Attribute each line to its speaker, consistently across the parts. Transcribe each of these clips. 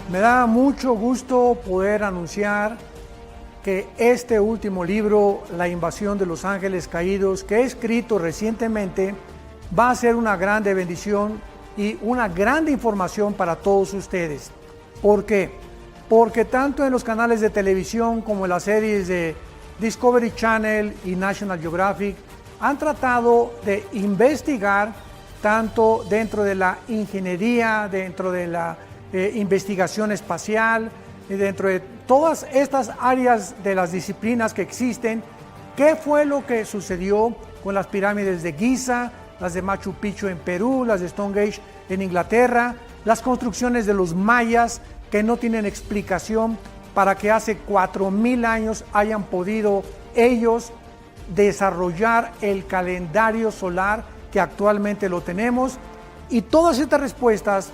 Speaker 1: Me da mucho gusto poder anunciar que este último libro, La invasión de los ángeles caídos, que he escrito recientemente, va a ser una grande bendición y una grande información para todos ustedes. ¿Por qué? Porque tanto en los canales de televisión como en las series de Discovery Channel y National Geographic han tratado de investigar tanto dentro de la ingeniería, dentro de la investigación espacial, dentro de todas estas áreas de las disciplinas que existen, qué fue lo que sucedió con las pirámides de Giza, las de Machu Picchu en Perú, las de Stonehenge en Inglaterra, las construcciones de los mayas que no tienen explicación para que hace 4000 años hayan podido ellos desarrollar el calendario solar que actualmente lo tenemos, y todas estas respuestas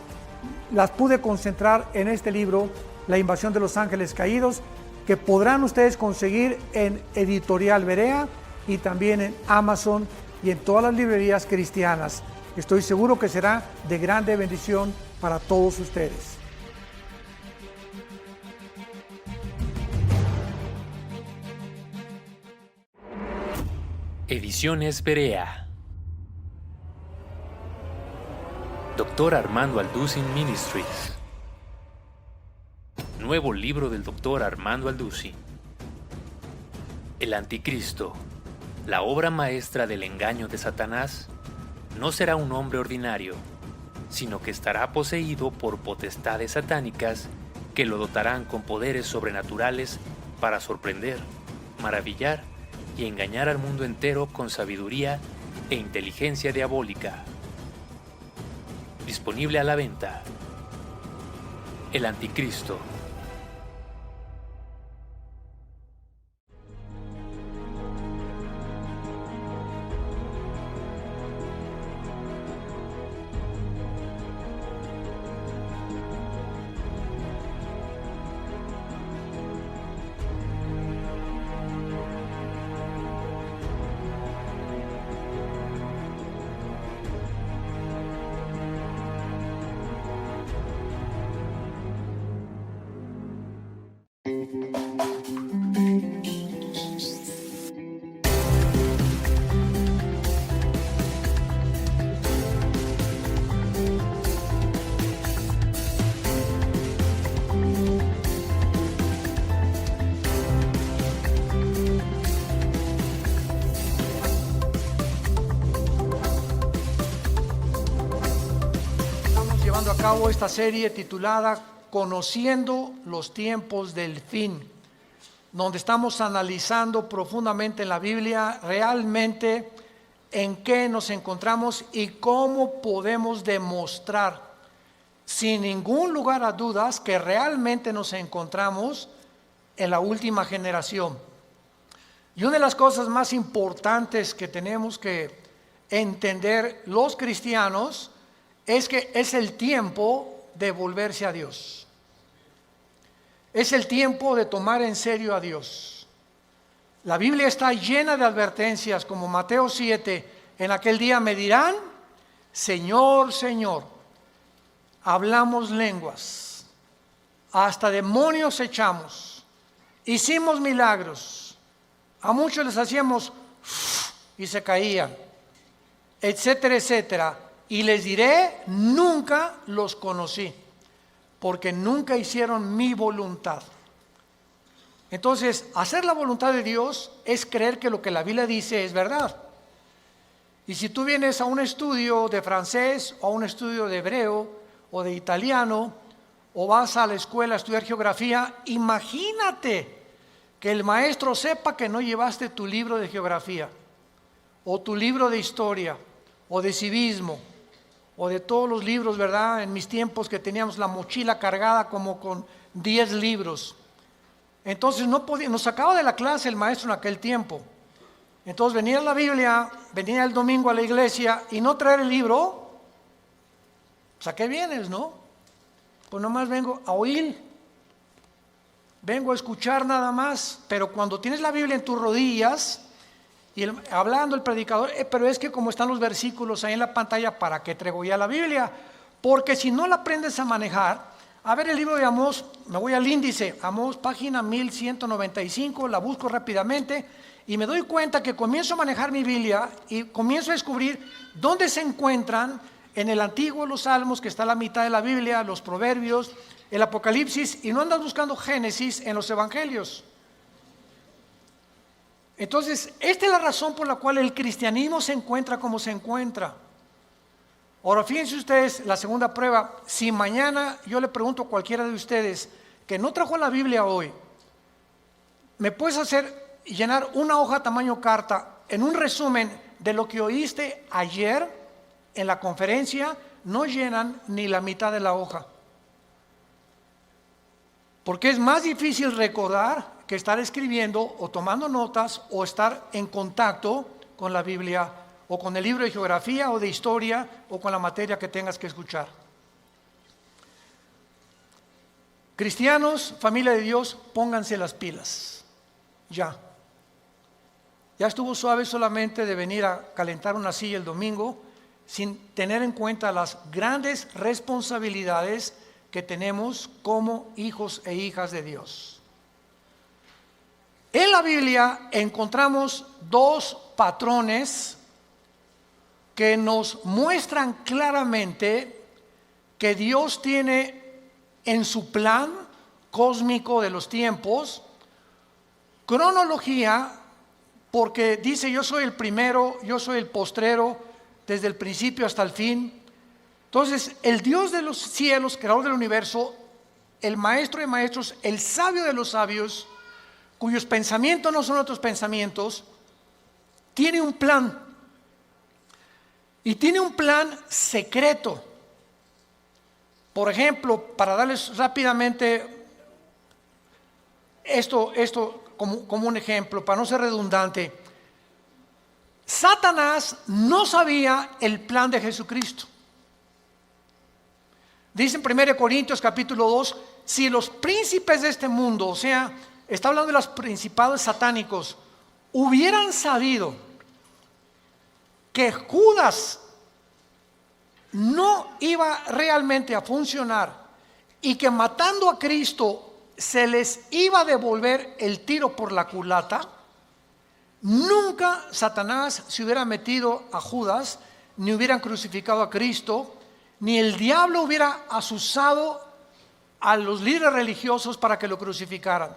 Speaker 1: las pude concentrar en este libro, La invasión de los ángeles caídos, que podrán ustedes conseguir en Editorial Berea y también en Amazon y en todas las librerías cristianas. Estoy seguro que será de grande bendición para todos ustedes.
Speaker 2: Ediciones Berea. Dr. Armando Alducin Ministries. Nuevo libro del Dr. Armando Alducin. El Anticristo, la obra maestra del engaño de Satanás, no será un hombre ordinario, sino que estará poseído por potestades satánicas que lo dotarán con poderes sobrenaturales para sorprender, maravillar y engañar al mundo entero con sabiduría e inteligencia diabólica. Disponible a la venta. El Anticristo.
Speaker 1: Estamos llevando a cabo esta serie titulada Conociendo los tiempos del fin, donde estamos analizando profundamente en la Biblia realmente en qué nos encontramos y cómo podemos demostrar sin ningún lugar a dudas que realmente nos encontramos en la última generación. Y una de las cosas más importantes que tenemos que entender los cristianos es que es el tiempo de volverse a Dios. Es el tiempo de tomar en serio a Dios. La Biblia está llena de advertencias, como Mateo 7, en aquel día me dirán, Señor, Señor, hablamos lenguas, hasta demonios echamos, hicimos milagros, a muchos les hacíamos y se caían, etcétera, etcétera. Y les diré, nunca los conocí, porque nunca hicieron mi voluntad. Entonces, hacer la voluntad de Dios es creer que lo que la Biblia dice es verdad. Y si tú vienes a un estudio de francés, o a un estudio de hebreo, o de italiano, o vas a la escuela a estudiar geografía, imagínate que el maestro sepa que no llevaste tu libro de geografía, o tu libro de historia, o de civismo, o de todos los libros, ¿verdad? En mis tiempos que teníamos la mochila cargada como con 10 libros. Entonces nos sacaba de la clase el maestro en aquel tiempo. Entonces venía la Biblia, venía el domingo a la iglesia y no traer el libro. Pues ¿a qué vienes, no? Pues nomás vengo a oír. Vengo a escuchar nada más. Pero cuando tienes la Biblia en tus rodillas y hablando el predicador, pero es que como están los versículos ahí en la pantalla, ¿para qué traigo ya la Biblia? Porque si no la aprendes a manejar, A ver el libro de Amós, me voy al índice, Amós página 1195, la busco rápidamente y me doy cuenta que comienzo a manejar mi Biblia y comienzo a descubrir dónde se encuentran en el Antiguo los Salmos, que está a la mitad de la Biblia, los Proverbios, el Apocalipsis, y no andas buscando Génesis en los Evangelios. Entonces, esta es la razón por la cual el cristianismo se encuentra como se encuentra. Ahora, fíjense ustedes, la segunda prueba, si mañana yo le pregunto a cualquiera de ustedes que no trajo la Biblia hoy, ¿me puedes llenar una hoja tamaño carta en un resumen de lo que oíste ayer en la conferencia? No llenan ni la mitad de la hoja. Porque es más difícil recordar que estar escribiendo o tomando notas o estar en contacto con la Biblia o con el libro de geografía o de historia o con la materia que tengas que escuchar. Cristianos, familia de Dios, pónganse las pilas. Ya estuvo suave solamente de venir a calentar una silla el domingo sin tener en cuenta las grandes responsabilidades que tenemos como hijos e hijas de Dios. En la Biblia encontramos dos patrones que nos muestran claramente que Dios tiene en su plan cósmico de los tiempos cronología, porque dice: yo soy el primero, yo soy el postrero, desde el principio hasta el fin. Entonces, el Dios de los cielos, creador del universo, el maestro de maestros, el sabio de los sabios, cuyos pensamientos no son otros pensamientos, tiene un plan. Y tiene un plan secreto. Por ejemplo, para darles rápidamente esto como un ejemplo, para no ser redundante, Satanás no sabía el plan de Jesucristo. Dice en 1 Corintios capítulo 2, si los príncipes de este mundo, o sea, está hablando de los principados satánicos, hubieran sabido que Judas no iba realmente a funcionar y que matando a Cristo se les iba a devolver el tiro por la culata, nunca Satanás se hubiera metido a Judas, ni hubieran crucificado a Cristo, ni el diablo hubiera asusado a los líderes religiosos para que lo crucificaran.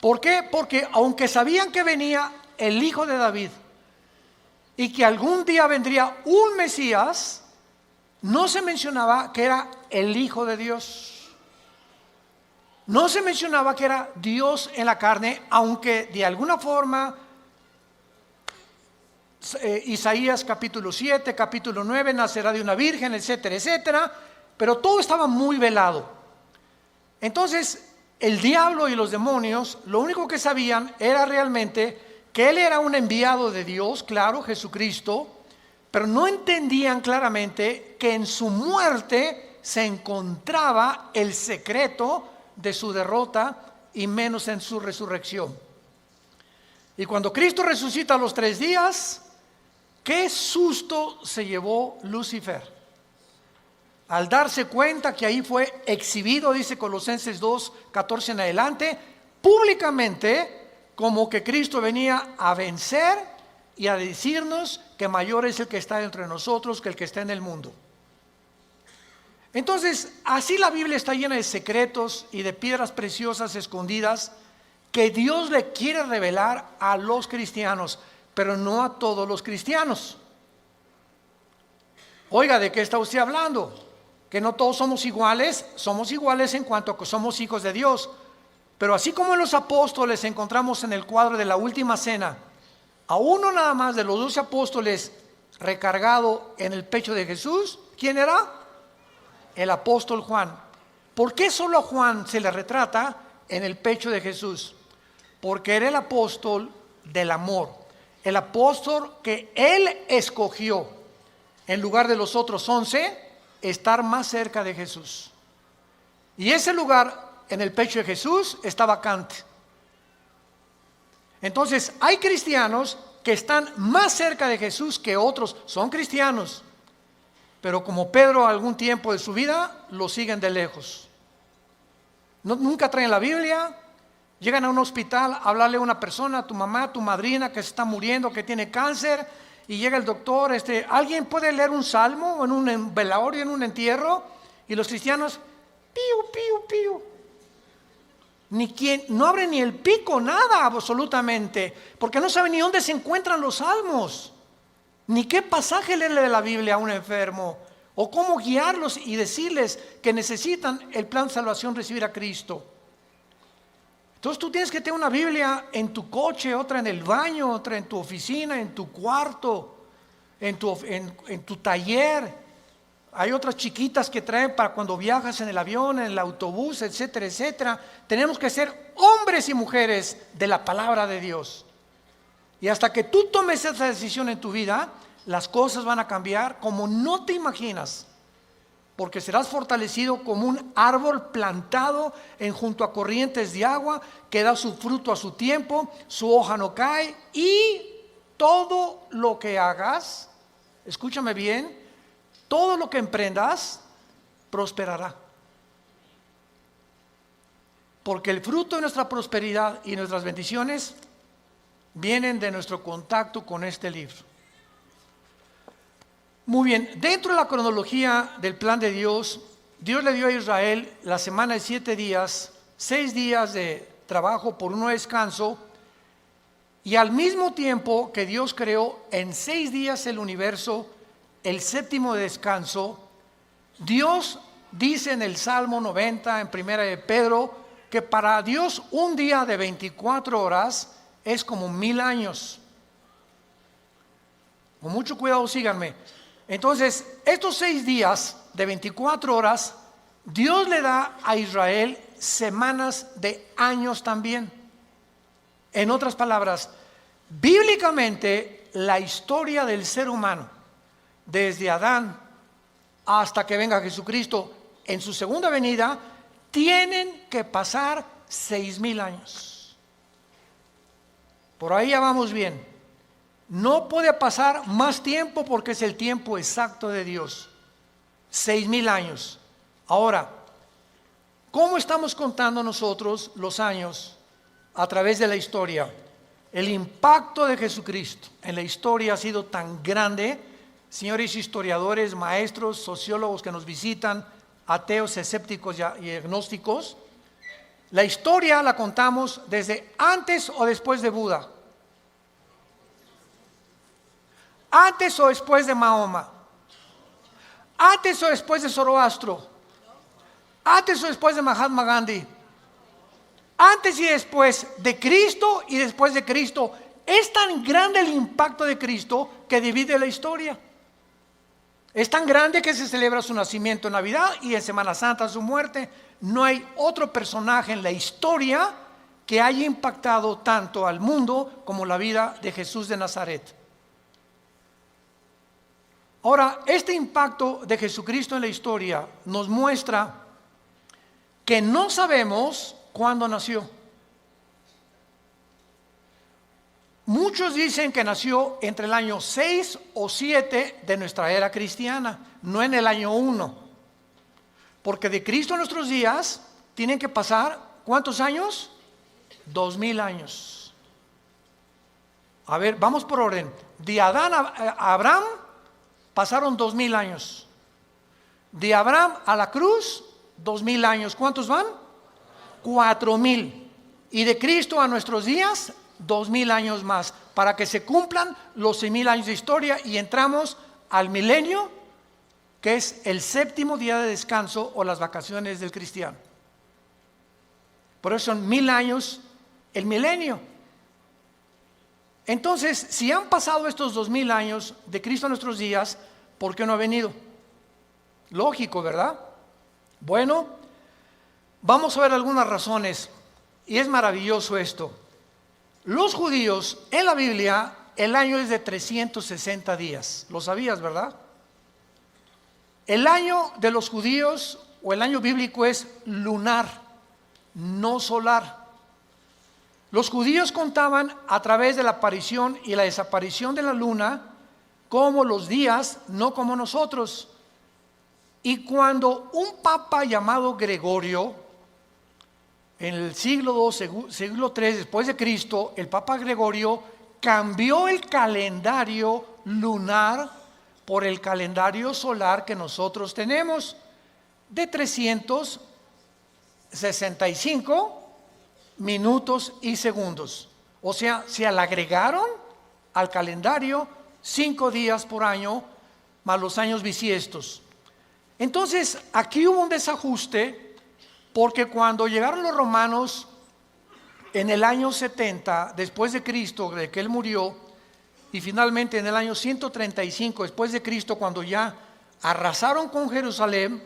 Speaker 1: ¿Por qué? Porque aunque sabían que venía el hijo de David y que algún día vendría un Mesías, no se mencionaba que era el Hijo de Dios. No se mencionaba que era Dios en la carne, aunque de alguna forma Isaías capítulo 7, capítulo 9, nacerá de una virgen, etcétera, etcétera, pero todo estaba muy velado. Entonces, el diablo y los demonios, lo único que sabían era realmente que él era un enviado de Dios, claro, Jesucristo, pero no entendían claramente que en su muerte se encontraba el secreto de su derrota y menos en su resurrección. Y cuando Cristo resucita a los 3 días, qué susto se llevó Lucifer al darse cuenta que ahí fue exhibido, dice Colosenses 2, 14 en adelante, públicamente, como que Cristo venía a vencer y a decirnos que mayor es el que está dentro de nosotros que el que está en el mundo. Entonces, así la Biblia está llena de secretos y de piedras preciosas escondidas que Dios le quiere revelar a los cristianos, pero no a todos los cristianos. Oiga, ¿de qué está usted hablando? Que no todos somos iguales en cuanto a que somos hijos de Dios. Pero así como en los apóstoles encontramos en el cuadro de la última cena a uno nada más de los 12 apóstoles recargado en el pecho de Jesús, ¿quién era? El apóstol Juan. ¿Por qué solo a Juan se le retrata en el pecho de Jesús? Porque era el apóstol del amor, el apóstol que él escogió en lugar de los otros 11 estar más cerca de Jesús. Y ese lugar en el pecho de Jesús está vacante. Entonces hay cristianos que están más cerca de Jesús que otros, son cristianos, pero como Pedro algún tiempo de su vida, lo siguen de lejos. Nunca traen la Biblia, llegan a un hospital a hablarle a una persona, a tu mamá, a tu madrina que se está muriendo, que tiene cáncer, y llega el doctor, ¿alguien puede leer un salmo en un velorio, en un entierro? Y los cristianos, piu, piu, piu. No abren ni el pico, nada absolutamente, porque no saben ni dónde se encuentran los salmos, ni qué pasaje leerle de la Biblia a un enfermo, o cómo guiarlos y decirles que necesitan el plan de salvación, recibir a Cristo. Entonces tú tienes que tener una Biblia en tu coche, otra en el baño, otra en tu oficina, en tu cuarto, en tu taller. Hay otras chiquitas que traen para cuando viajas en el avión, en el autobús, etcétera, etcétera. Tenemos que ser hombres y mujeres de la palabra de Dios. Y hasta que tú tomes esa decisión en tu vida, las cosas van a cambiar como no te imaginas. Porque serás fortalecido como un árbol plantado junto a corrientes de agua, que da su fruto a su tiempo, su hoja no cae, y todo lo que hagas, escúchame bien, todo lo que emprendas prosperará. Porque el fruto de nuestra prosperidad y nuestras bendiciones vienen de nuestro contacto con este libro. Muy bien, dentro de la cronología del plan de Dios, Dios le dio a Israel la semana de 7 días, 6 días de trabajo por uno de descanso, y al mismo tiempo que Dios creó en 6 días el universo, el séptimo de descanso, Dios dice en el Salmo 90, en primera de Pedro, que para Dios un día de 24 horas es como 1000 años. Con mucho cuidado, síganme. Entonces, estos 6 días de 24 horas, Dios le da a Israel semanas de años también. En otras palabras, bíblicamente, la historia del ser humano, desde Adán hasta que venga Jesucristo en su segunda venida, tienen que pasar 6000 años. Por ahí ya vamos bien. No puede pasar más tiempo porque es el tiempo exacto de Dios. 6000 años. Ahora, ¿cómo estamos contando nosotros los años a través de la historia? El impacto de Jesucristo en la historia ha sido tan grande. Señores historiadores, maestros, sociólogos que nos visitan, ateos, escépticos y agnósticos, la historia la contamos desde antes o después de Buda. Antes o después de Mahoma, antes o después de Zoroastro, antes o después de Mahatma Gandhi, antes y después de Cristo y después de Cristo. Es tan grande el impacto de Cristo que divide la historia. Es tan grande que se celebra su nacimiento en Navidad y en Semana Santa su muerte. No hay otro personaje en la historia que haya impactado tanto al mundo como la vida de Jesús de Nazaret. Ahora, este impacto de Jesucristo en la historia nos muestra que no sabemos cuándo nació. Muchos dicen que nació entre el año 6 o 7 de nuestra era cristiana, no en el año 1. Porque de Cristo a nuestros días tienen que pasar, ¿cuántos años? 2000 años. A ver, vamos por orden. De Adán a Abraham pasaron 2000 años. De Abraham a la cruz, 2000 años. ¿Cuántos van? 4000. Y de Cristo a nuestros días, 2000 años más, para que se cumplan los 6000 años de historia y entramos al milenio, que es el séptimo día de descanso o las vacaciones del cristiano. Por eso son 1000 años el milenio. Entonces, si han pasado estos 2000 años de Cristo a nuestros días, ¿por qué no ha venido? Lógico, ¿verdad? Bueno, vamos a ver algunas razones, y es maravilloso esto. Los judíos, en la Biblia, el año es de 360 días. ¿Lo sabías, verdad? El año de los judíos, o el año bíblico, es lunar, no solar. Los judíos contaban a través de la aparición y la desaparición de la luna como los días, no como nosotros. Y cuando un papa llamado Gregorio, en el siglo II, siglo III después de Cristo, el papa Gregorio cambió el calendario lunar por el calendario solar que nosotros tenemos de 365 minutos y segundos. O sea, se le agregaron al calendario 5 días por año más los años bisiestos. Entonces, aquí hubo un desajuste porque cuando llegaron los romanos en el año 70 después de Cristo, de que él murió, y finalmente en el año 135 después de Cristo, cuando ya arrasaron con Jerusalén,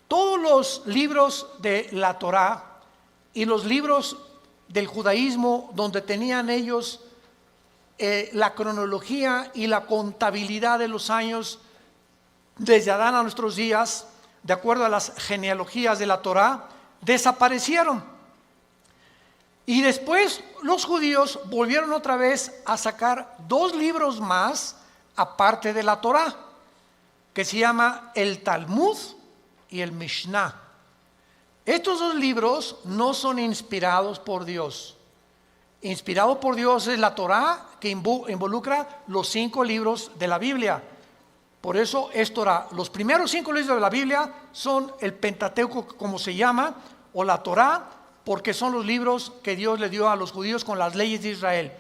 Speaker 1: todos los libros de la Torá y los libros del judaísmo donde tenían ellos la cronología y la contabilidad de los años desde Adán a nuestros días, de acuerdo a las genealogías de la Torá, desaparecieron. Y después los judíos volvieron otra vez a sacar 2 libros más aparte de la Torá, que se llama el Talmud y el Mishnah. Estos 2 libros no son inspirados por Dios. Inspirado por Dios es la Torá, que involucra los 5 libros de la Biblia. Por eso es Torá. Los primeros 5 libros de la Biblia son el Pentateuco, como se llama, o la Torá, porque son los libros que Dios le dio a los judíos con las leyes de Israel.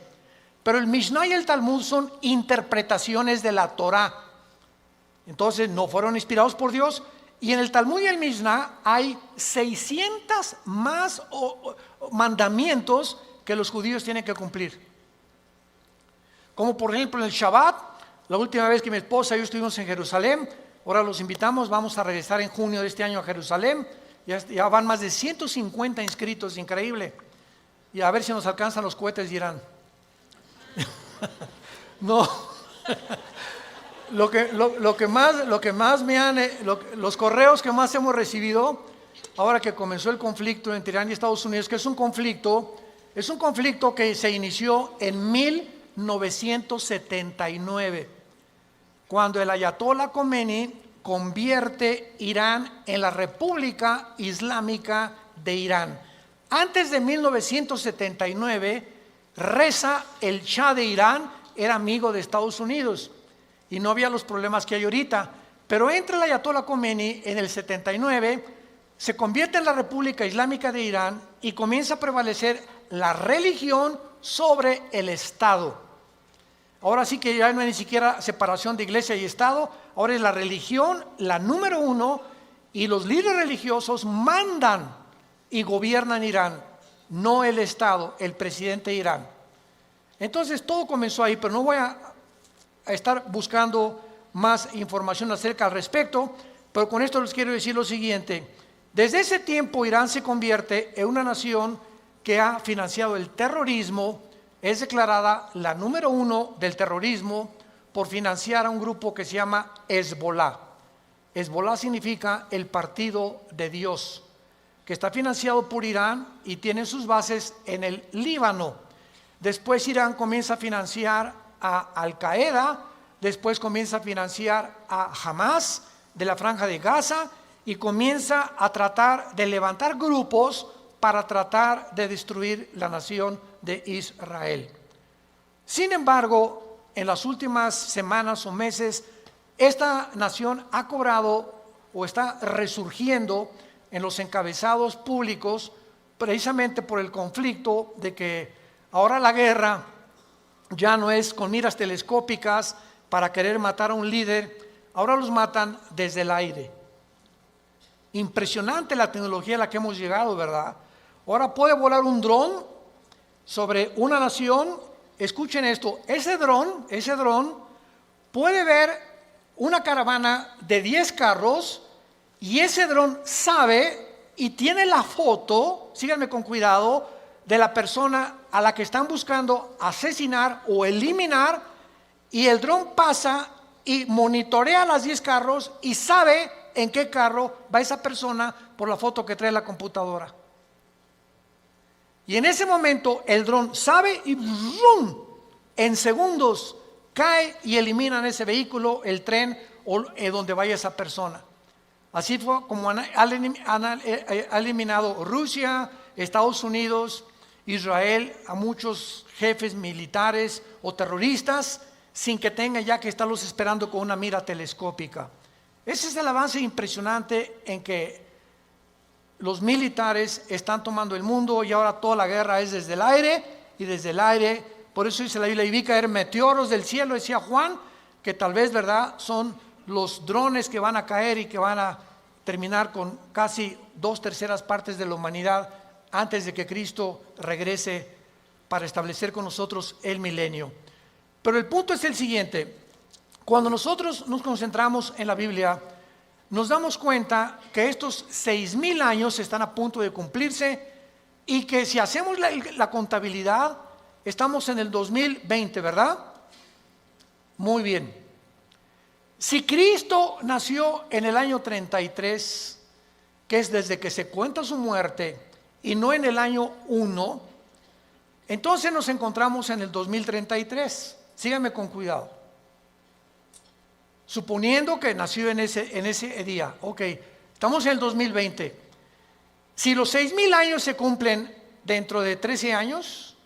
Speaker 1: Pero el Mishnah y el Talmud son interpretaciones de la Torá. Entonces no fueron inspirados por Dios. Y en el Talmud y el Mishnah hay 600 más mandamientos que los judíos tienen que cumplir. Como por ejemplo en el Shabbat, la última vez que mi esposa y yo estuvimos en Jerusalén, ahora los invitamos, vamos a regresar en junio de este año a Jerusalén. Ya van más de 150 inscritos, increíble. Y a ver si nos alcanzan los cohetes de Irán. No. Los correos que más hemos recibido, ahora que comenzó el conflicto entre Irán y Estados Unidos, que es un conflicto que se inició en 1979, cuando el Ayatollah Khomeini convierte Irán en la República Islámica de Irán. Antes de 1979, Reza, el Shah de Irán, era amigo de Estados Unidos y no había los problemas que hay ahorita. Pero entra el Ayatollah Khomeini en el 79, se convierte en la República Islámica de Irán y comienza a prevalecer la religión sobre el Estado. Ahora sí que ya no hay ni siquiera separación de iglesia y Estado, ahora es la religión la número 1 y los líderes religiosos mandan y gobiernan Irán, no el Estado, el presidente de Irán. Entonces todo comenzó ahí, pero no voy a estar buscando más información acerca al respecto, pero con esto les quiero decir lo siguiente. Desde ese tiempo Irán se convierte en una nación que ha financiado el terrorismo. Es declarada la número 1 del terrorismo por financiar a un grupo que se llama Hezbollah. Hezbollah significa el partido de Dios, que está financiado por Irán y tiene sus bases en el Líbano. Después Irán comienza a financiar a Al Qaeda, después comienza a financiar a Hamas de la Franja de Gaza y comienza a tratar de levantar grupos para tratar de destruir la nación de Israel. Sin embargo, en las últimas semanas o meses, esta nación ha cobrado o está resurgiendo en los encabezados públicos precisamente por el conflicto de que ahora la guerra ya no es con miras telescópicas para querer matar a un líder, ahora los matan desde el aire. Impresionante la tecnología a la que hemos llegado, ¿verdad? Ahora puede volar un dron sobre una nación. Escuchen esto, ese dron puede ver una caravana de 10 carros y ese dron sabe y tiene la foto, síganme con cuidado, de la persona a la que están buscando asesinar o eliminar, y el dron pasa y monitorea las 10 carros y sabe en qué carro va esa persona por la foto que trae la computadora. Y en ese momento el dron sabe y ¡rum!, en segundos cae y eliminan ese vehículo, el tren o donde vaya esa persona. Así fue como ha eliminado Rusia, Estados Unidos, Israel a muchos jefes militares o terroristas sin que tengan ya que estarlos esperando con una mira telescópica. Ese es el avance impresionante en que los militares están tomando el mundo y ahora toda la guerra es desde el aire y desde el aire. Por eso dice la Biblia, y vi caer meteoros del cielo, decía Juan, que tal vez, ¿verdad?, son los drones que van a caer y que van a terminar con casi 2/3 partes de la humanidad antes de que Cristo regrese para establecer con nosotros el milenio. Pero el punto es el siguiente: cuando nosotros nos concentramos en la Biblia, nos damos cuenta que estos 6,000 años están a punto de cumplirse y que si hacemos la contabilidad, estamos en el 2020, ¿verdad? Muy bien. Si Cristo nació en el año 33, que es desde que se cuenta su muerte, y no en el año 1, entonces nos encontramos en el 2033. Síganme con cuidado. Suponiendo que nació en ese día, ok, estamos en el 2020. Si los 6,000 años se cumplen dentro de 13 años,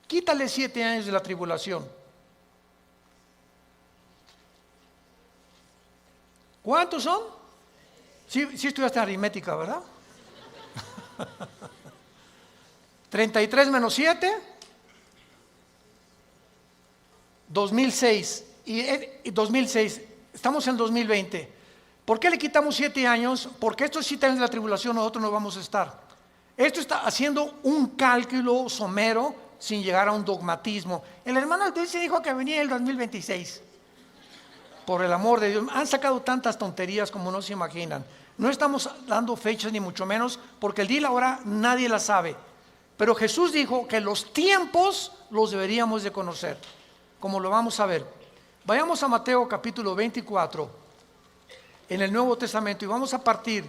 Speaker 1: quítale 7 años de la tribulación. ¿Cuántos son? Sí estudiaste aritmética, ¿verdad? 33 menos 7, 2006. Y 2006, estamos en 2020. ¿Por qué le quitamos 7 años? Porque estos 7 años de la tribulación nosotros no vamos a estar. Esto está haciendo un cálculo somero sin llegar a un dogmatismo. El hermano Altuve dijo que venía el 2026. Por el amor de Dios, han sacado tantas tonterías como no se imaginan. No estamos dando fechas ni mucho menos, porque el día y la hora nadie la sabe. Pero Jesús dijo que los tiempos los deberíamos de conocer, como lo vamos a ver. Vayamos a Mateo capítulo 24, en el Nuevo Testamento, y vamos a partir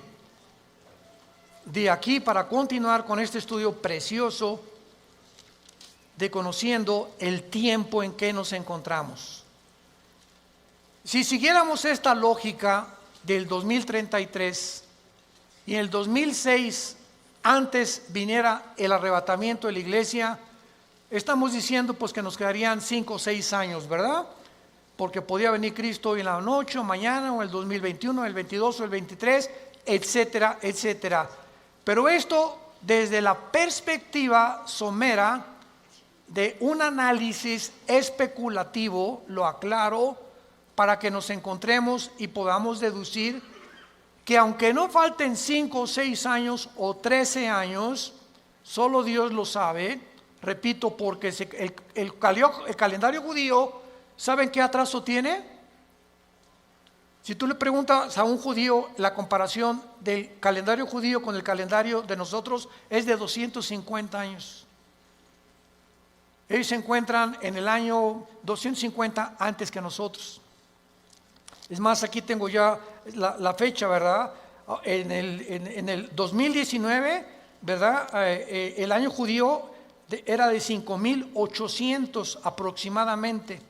Speaker 1: de aquí para continuar con este estudio precioso de conociendo el tiempo en que nos encontramos. Si siguiéramos esta lógica del 2033 y en el 2006 antes viniera el arrebatamiento de la iglesia, estamos diciendo pues que nos quedarían 5 o 6 años, ¿verdad? Porque podía venir Cristo hoy en la noche o mañana o el 2021, el 22 o el 23, etcétera, etcétera. Pero esto desde la perspectiva somera de un análisis especulativo, lo aclaro, para que nos encontremos y podamos deducir que aunque no falten 5 o 6 años o 13 años, solo Dios lo sabe, repito, porque el calendario judío, ¿saben qué atraso tiene? Si tú le preguntas a un judío, la comparación del calendario judío con el calendario de nosotros es de 250 años. Ellos se encuentran en el año 250 antes que nosotros. Es más, aquí tengo ya la fecha, ¿verdad? En el 2019, ¿verdad? El año judío era de 5,800 aproximadamente.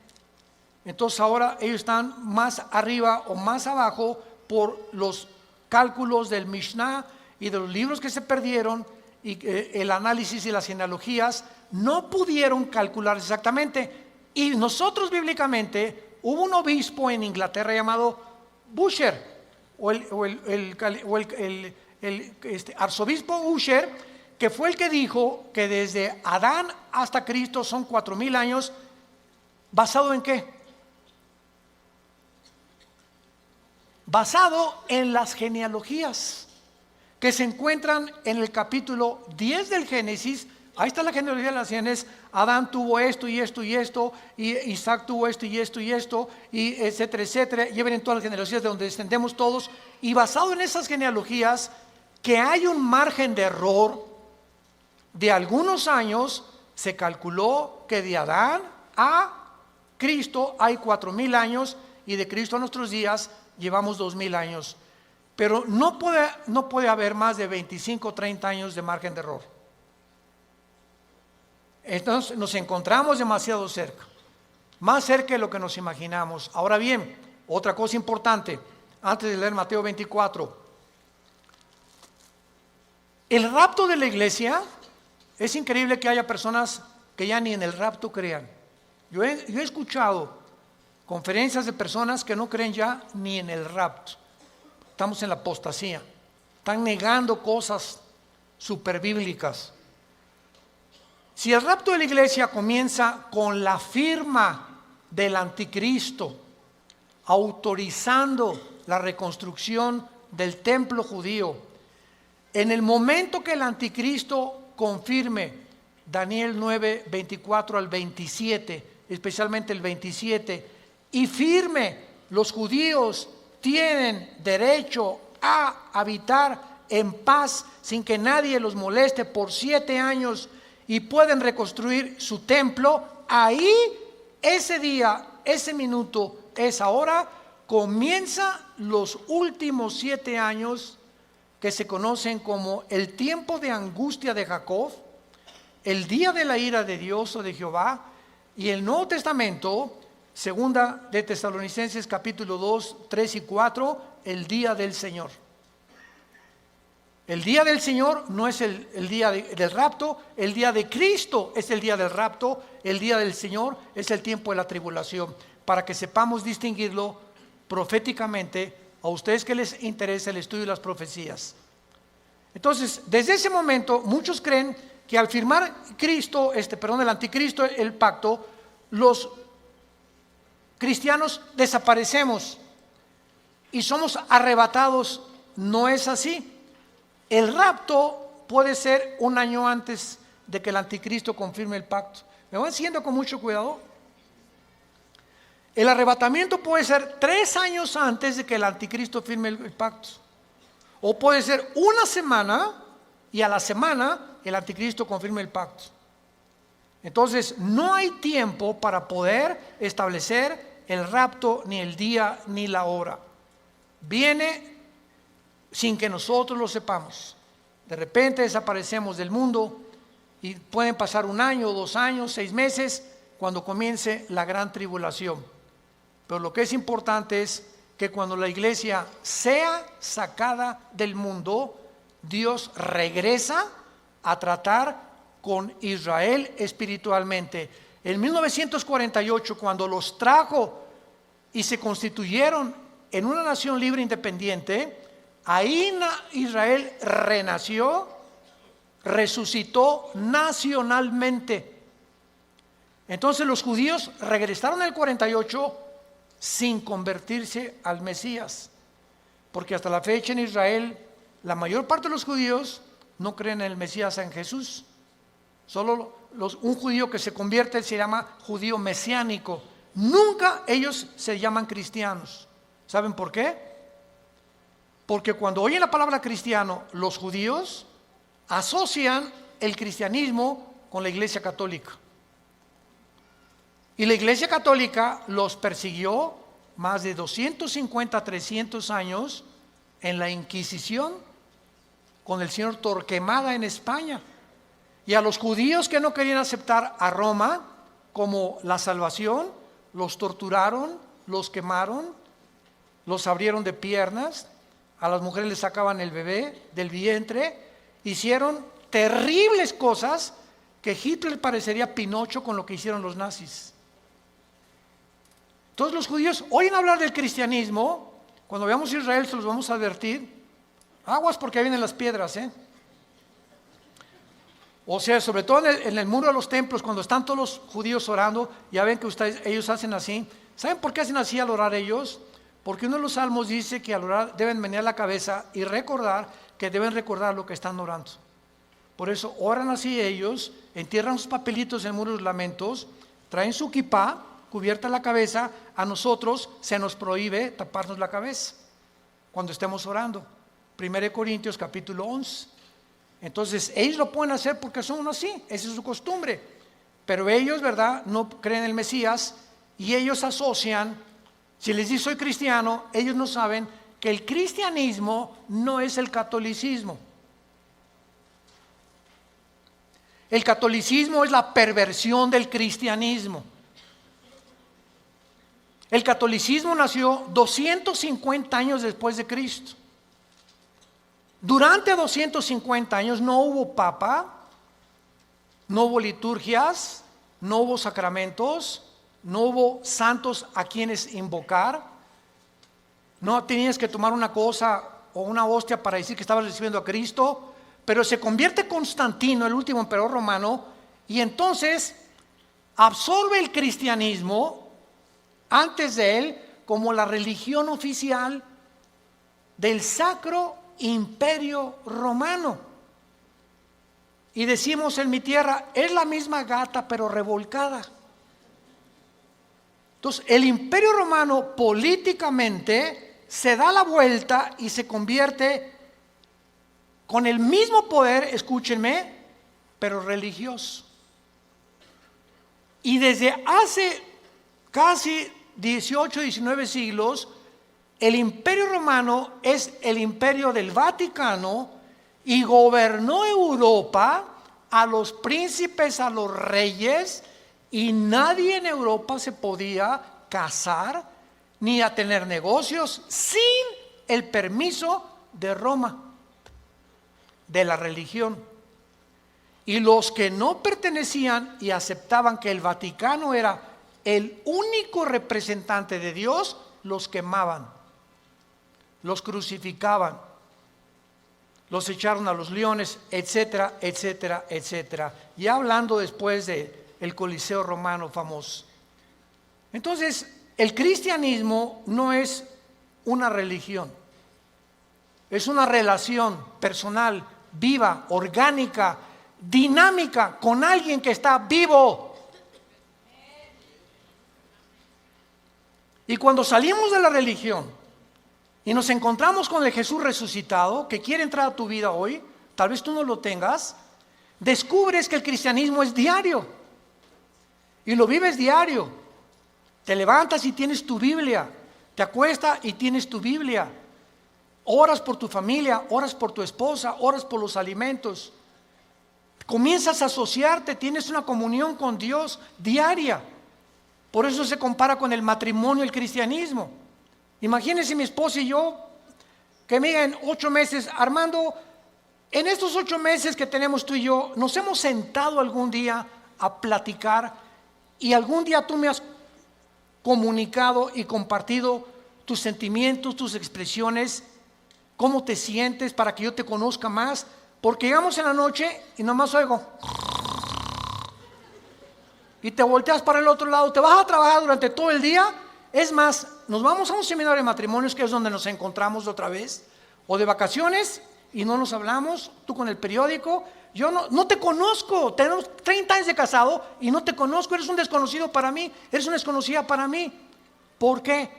Speaker 1: Entonces ahora ellos están más arriba o más abajo por los cálculos del Mishnah y de los libros que se perdieron, y el análisis y las genealogías no pudieron calcular exactamente. Y nosotros bíblicamente, hubo un obispo en Inglaterra llamado Ussher, el arzobispo Ussher, que fue el que dijo que desde Adán hasta Cristo son 4,000 años. ¿Basado en qué? Basado en las genealogías que se encuentran en el capítulo 10 del Génesis. Ahí está la genealogía de las genes. Adán tuvo esto y esto y esto, y Isaac tuvo esto y esto y esto, y etcétera, etcétera. Y ven todas las genealogías de donde descendemos todos. Y basado en esas genealogías, que hay un margen de error de algunos años, se calculó que de Adán a Cristo hay 4,000 años, y de Cristo a nuestros días llevamos 2,000 años. Pero no puede haber más de 25 o 30 años de margen de error. Entonces nos encontramos demasiado cerca, más cerca de lo que nos imaginamos. Ahora bien, otra cosa importante: antes de leer Mateo 24. El rapto de la iglesia, es increíble que haya personas que ya ni en el rapto crean. Yo he escuchado conferencias de personas que no creen ya ni en el rapto. Estamos en la apostasía. Están negando cosas superbíblicas. Si el rapto de la iglesia comienza con la firma del anticristo, autorizando la reconstrucción del templo judío, en el momento que el anticristo confirme Daniel 9, 24 al 27, especialmente el 27, y firme, los judíos tienen derecho a habitar en paz sin que nadie los moleste por 7 años y pueden reconstruir su templo, ahí, ese día, ese minuto, esa hora, comienza los últimos 7 años que se conocen como el tiempo de angustia de Jacob, el día de la ira de Dios o de Jehová, y el Nuevo Testamento, segunda de Tesalonicenses capítulo 2, 3 y 4, el día del Señor. El día del Señor no es el día del rapto, el día de Cristo es el día del rapto, el día del Señor es el tiempo de la tribulación, para que sepamos distinguirlo proféticamente a ustedes que les interesa el estudio de las profecías. Entonces, desde ese momento, muchos creen que al firmar el anticristo, el pacto, los cristianos desaparecemos y somos arrebatados. No es así. El rapto puede ser 1 año antes de que el anticristo confirme el pacto. ¿Me van siguiendo con mucho cuidado? El arrebatamiento puede ser 3 años antes de que el anticristo firme el pacto. O puede ser 1 semana y a la semana el anticristo confirme el pacto. Entonces no hay tiempo para poder establecer el rapto, ni el día, ni la hora. Viene sin que nosotros lo sepamos. De repente desaparecemos del mundo y pueden pasar 1 año, 2 años, 6 meses cuando comience la gran tribulación. Pero lo que es importante es que cuando la iglesia sea sacada del mundo, Dios regresa a tratar con Israel espiritualmente. En 1948, cuando los trajo y se constituyeron en una nación libre e independiente, ahí Israel renació, resucitó nacionalmente. Entonces los judíos regresaron en el 48 sin convertirse al Mesías, porque hasta la fecha en Israel la mayor parte de los judíos no creen en el Mesías, en Jesús. Solo un judío que se convierte se llama judío mesiánico. Nunca ellos se llaman cristianos. ¿Saben por qué? Porque cuando oyen la palabra cristiano, los judíos asocian el cristianismo con la Iglesia Católica. Y la Iglesia Católica los persiguió más de 250, 300 años en la Inquisición con el señor Torquemada en España. Y a los judíos que no querían aceptar a Roma como la salvación, los torturaron, los quemaron, los abrieron de piernas, a las mujeres les sacaban el bebé del vientre, hicieron terribles cosas que Hitler parecería Pinocho con lo que hicieron los nazis. Todos los judíos oyen hablar del cristianismo. Cuando veamos Israel se los vamos a advertir. Aguas porque ahí vienen las piedras, O sea, sobre todo en el muro de los templos, cuando están todos los judíos orando, ya ven que ellos hacen así. ¿Saben por qué hacen así al orar ellos? Porque uno de los salmos dice que al orar deben menear la cabeza y recordar que deben recordar lo que están orando. Por eso oran así ellos, entierran sus papelitos en el muro de los lamentos, traen su kipá, cubierta la cabeza. A nosotros se nos prohíbe taparnos la cabeza cuando estemos orando. 1 Corintios capítulo 11. Entonces ellos lo pueden hacer porque son así, esa es su costumbre. Pero ellos, ¿verdad?, no creen en el Mesías y ellos asocian. Si les dice soy cristiano, ellos no saben que el cristianismo no es el catolicismo. El catolicismo es la perversión del cristianismo. El catolicismo nació 250 años después de Cristo. Durante 250 años no hubo papa, no hubo liturgias, no hubo sacramentos, no hubo santos a quienes invocar. No tenías que tomar una cosa o una hostia para decir que estabas recibiendo a Cristo. Pero se convierte Constantino, el último emperador romano, y entonces absorbe el cristianismo antes de él como la religión oficial del Sacro Imperio Romano. Y decimos en mi tierra, es la misma gata pero revolcada. Entonces el Imperio Romano políticamente se da la vuelta y se convierte con el mismo poder, escúchenme, pero religioso. Y desde hace casi 18, 19 siglos, el Imperio Romano es el imperio del Vaticano y gobernó Europa, a los príncipes, a los reyes, y nadie en Europa se podía casar ni a tener negocios sin el permiso de Roma, de la religión. Y los que no pertenecían y aceptaban que el Vaticano era el único representante de Dios, los quemaban, los crucificaban, los echaron a los leones, etcétera, etcétera, etcétera. Ya hablando después del Coliseo romano famoso. Entonces, el cristianismo no es una religión, es una relación personal, viva, orgánica, dinámica, con alguien que está vivo. Y cuando salimos de la religión y nos encontramos con el Jesús resucitado que quiere entrar a tu vida hoy, tal vez tú no lo tengas, descubres que el cristianismo es diario y lo vives diario. Te levantas y tienes tu Biblia, te acuestas y tienes tu Biblia, oras por tu familia, oras por tu esposa, oras por los alimentos, comienzas a asociarte, tienes una comunión con Dios diaria. Por eso se compara con el matrimonio, el cristianismo. Imagínense mi esposa y yo, que me digan 8 meses, Armando, en estos 8 meses que tenemos tú y yo, nos hemos sentado algún día a platicar y algún día tú me has comunicado y compartido tus sentimientos, tus expresiones, cómo te sientes para que yo te conozca más, porque llegamos en la noche y nomás oigo y te volteas para el otro lado, te vas a trabajar durante todo el día. Es más, nos vamos a un seminario de matrimonios que es donde nos encontramos otra vez, o de vacaciones y no nos hablamos, tú con el periódico, yo no te conozco, tenemos 30 años de casado y no te conozco, eres un desconocido para mí, eres una desconocida para mí. ¿Por qué?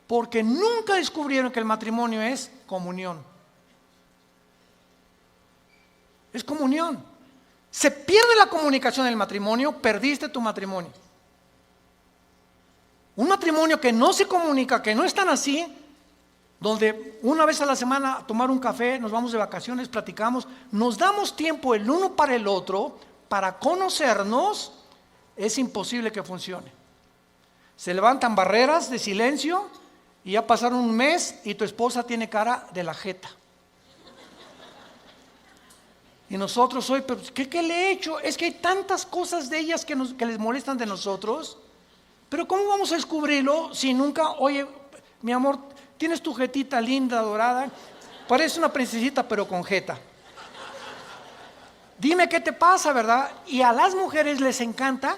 Speaker 1: Porque nunca descubrieron que el matrimonio es comunión. Es comunión. Se pierde la comunicación en el matrimonio, perdiste tu matrimonio. Un matrimonio que no se comunica, que no es tan así, donde una vez a la semana a tomar un café, nos vamos de vacaciones, platicamos, nos damos tiempo el uno para el otro, para conocernos, es imposible que funcione. Se levantan barreras de silencio y ya pasaron un mes y tu esposa tiene cara de la jeta. Y nosotros hoy, ¿qué le he hecho? Es que hay tantas cosas de ellas que les molestan de nosotros. Pero ¿cómo vamos a descubrirlo si nunca, oye, mi amor, tienes tu jetita linda, dorada, parece una princesita pero con jeta? Dime qué te pasa, ¿verdad? Y a las mujeres les encanta.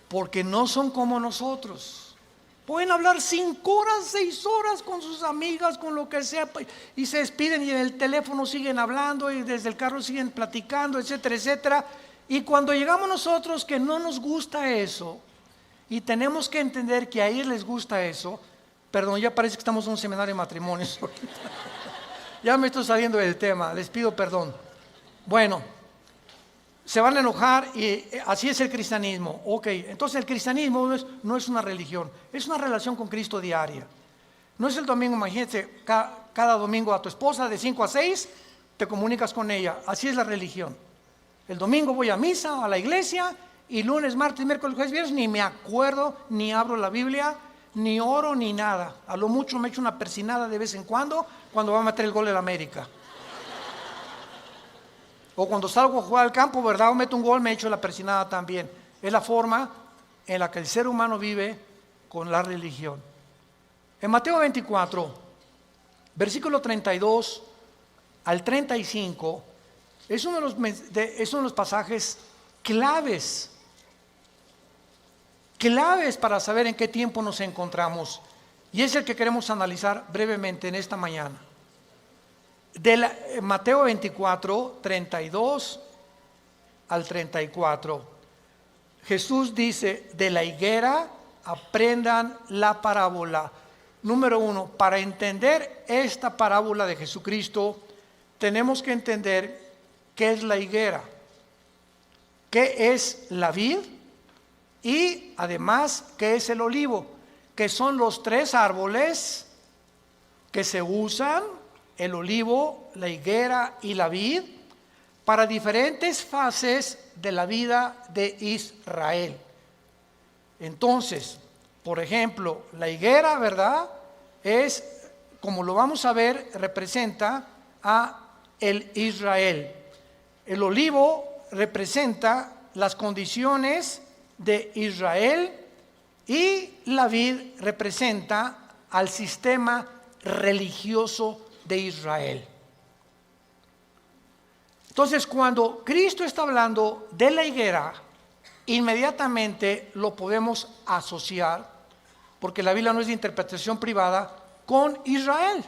Speaker 1: Porque no son como nosotros. Pueden hablar 5 horas, 6 horas con sus amigas, con lo que sea, y se despiden y en el teléfono siguen hablando y desde el carro siguen platicando, etcétera, etcétera. Y cuando llegamos nosotros que no nos gusta eso y tenemos que entender que a ellos les gusta eso, perdón, ya parece que estamos en un seminario de matrimonios. Ya me estoy saliendo del tema, les pido perdón. Bueno, se van a enojar y así es el cristianismo. Ok, entonces el cristianismo no es una religión, es una relación con Cristo diaria. No es el domingo, imagínate, cada domingo a tu esposa de 5 a 6 te comunicas con ella, así es la religión. El domingo voy a misa, a la iglesia, y lunes, martes, miércoles, jueves, viernes ni me acuerdo, ni abro la Biblia, ni oro, ni nada. A lo mucho me echo una persinada de vez en cuando va a meter el gol en América. O cuando salgo a jugar al campo, ¿verdad? O meto un gol, me echo la persinada también. Es la forma en la que el ser humano vive con la religión. En Mateo 24, versículo 32 al 35, es uno de los pasajes claves para saber en qué tiempo nos encontramos. Y es el que queremos analizar brevemente en esta mañana. Mateo 24, 32 al 34. Jesús dice, de la higuera aprendan la parábola. Número 1, para entender esta parábola de Jesucristo, tenemos que entender qué es la higuera, qué es la vid y además qué es el olivo, que son los tres árboles que se usan, el olivo, la higuera y la vid, para diferentes fases de la vida de Israel. Entonces, por ejemplo, la higuera, ¿verdad? Es, como lo vamos a ver, representa a el Israel. El olivo representa las condiciones de Israel y la vid representa al sistema religioso de Israel. Entonces, cuando Cristo está hablando de la higuera, inmediatamente lo podemos asociar, porque la Biblia no es de interpretación privada, con Israel.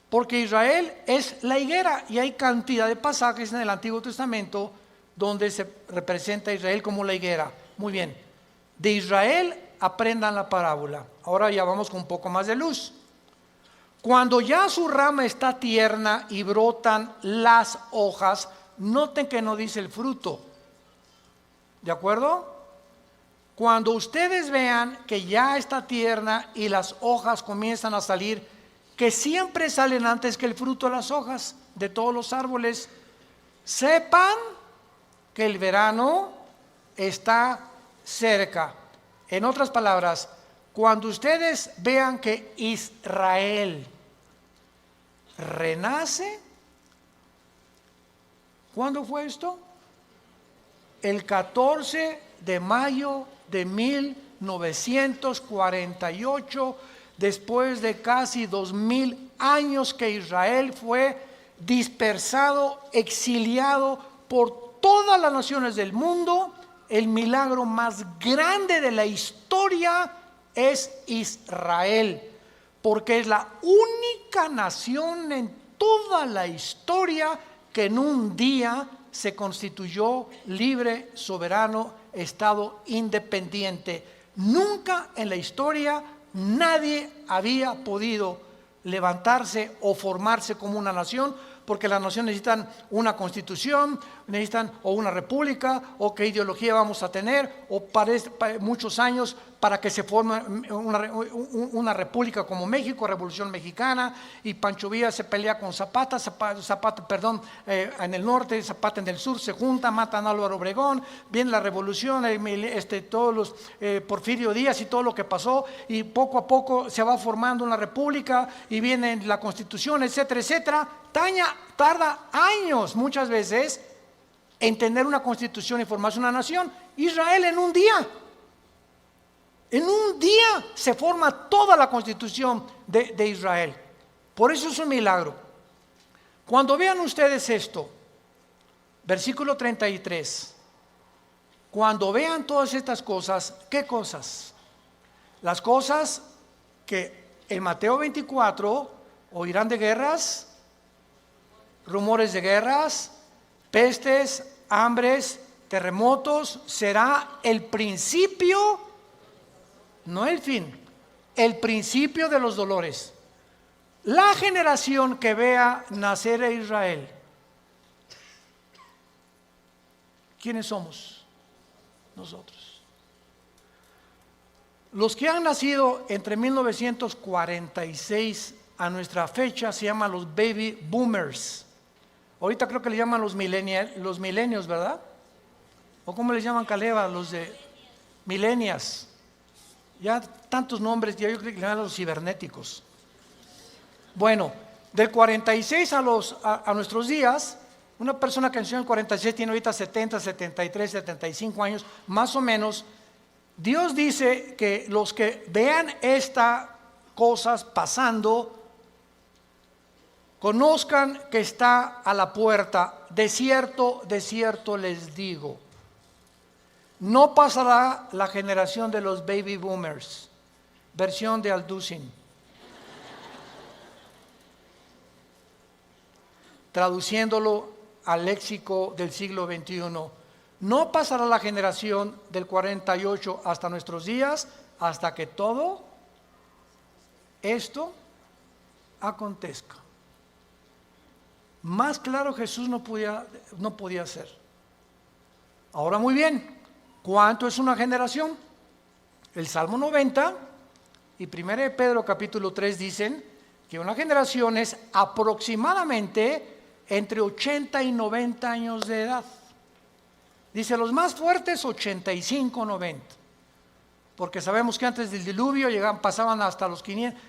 Speaker 1: Porque Israel es la higuera y hay cantidad de pasajes en el Antiguo Testamento donde se representa a Israel como la higuera. Muy bien, de Israel aprendan la parábola. Ahora ya vamos con un poco más de luz. Cuando ya su rama está tierna y brotan las hojas, noten que no dice el fruto. ¿De acuerdo? Cuando ustedes vean que ya está tierna y las hojas comienzan a salir, que siempre salen antes que el fruto de las hojas de todos los árboles, sepan que el verano está cerca. En otras palabras, cuando ustedes vean que Israel renace, ¿cuándo fue esto? El 14 de mayo de 1948, después de casi 2000 años que Israel fue dispersado, exiliado por todas las naciones del mundo. El milagro más grande de la historia es Israel, porque es la única nación en toda la historia que en un día se constituyó libre, soberano, estado independiente. Nunca en la historia nadie había podido levantarse o formarse como una nación, porque las naciones necesitan una constitución, necesitan o una república, o qué ideología vamos a tener, o para muchos años para que se forme una república como México, Revolución Mexicana, y Pancho Villa se pelea con Zapata, en el norte, Zapata en el sur, se junta, matan a Álvaro Obregón, viene la revolución, todos los Porfirio Díaz y todo lo que pasó, y poco a poco se va formando una república, y viene la constitución, etcétera, etcétera. Tarda años muchas veces en tener una constitución y formarse una nación. Israel en un día se forma toda la constitución de Israel. Por eso es un milagro. Cuando vean ustedes esto, versículo 33, cuando vean todas estas cosas, ¿qué cosas? Las cosas que en Mateo 24 oirán de guerras, rumores de guerras, pestes, hambres, terremotos. Será el principio, no el fin, el principio de los dolores. La generación que vea nacer a Israel, ¿quiénes somos? Nosotros. Los que han nacido entre 1946 a nuestra fecha se llaman los baby boomers. Ahorita creo que le llaman los milenios, ¿verdad? ¿O cómo les llaman, Caleva? Los de milenias. Ya tantos nombres, ya yo creo que le llaman los cibernéticos. Bueno, del 46 a nuestros días, una persona que nació en el 46 tiene ahorita 70, 73, 75 años, más o menos. Dios dice que los que vean estas cosas pasando, conozcan que está a la puerta. De cierto les digo, no pasará la generación de los baby boomers, versión de Alducin. Traduciéndolo al léxico del siglo XXI, no pasará la generación del 48 hasta nuestros días, hasta que todo esto acontezca. Más claro Jesús no podía ser. Ahora muy bien, ¿cuánto es una generación? El Salmo 90 y 1 de Pedro capítulo 3 dicen que una generación es aproximadamente entre 80 y 90 años de edad. Dice los más fuertes 85, 90. Porque sabemos que antes del diluvio pasaban hasta los 500.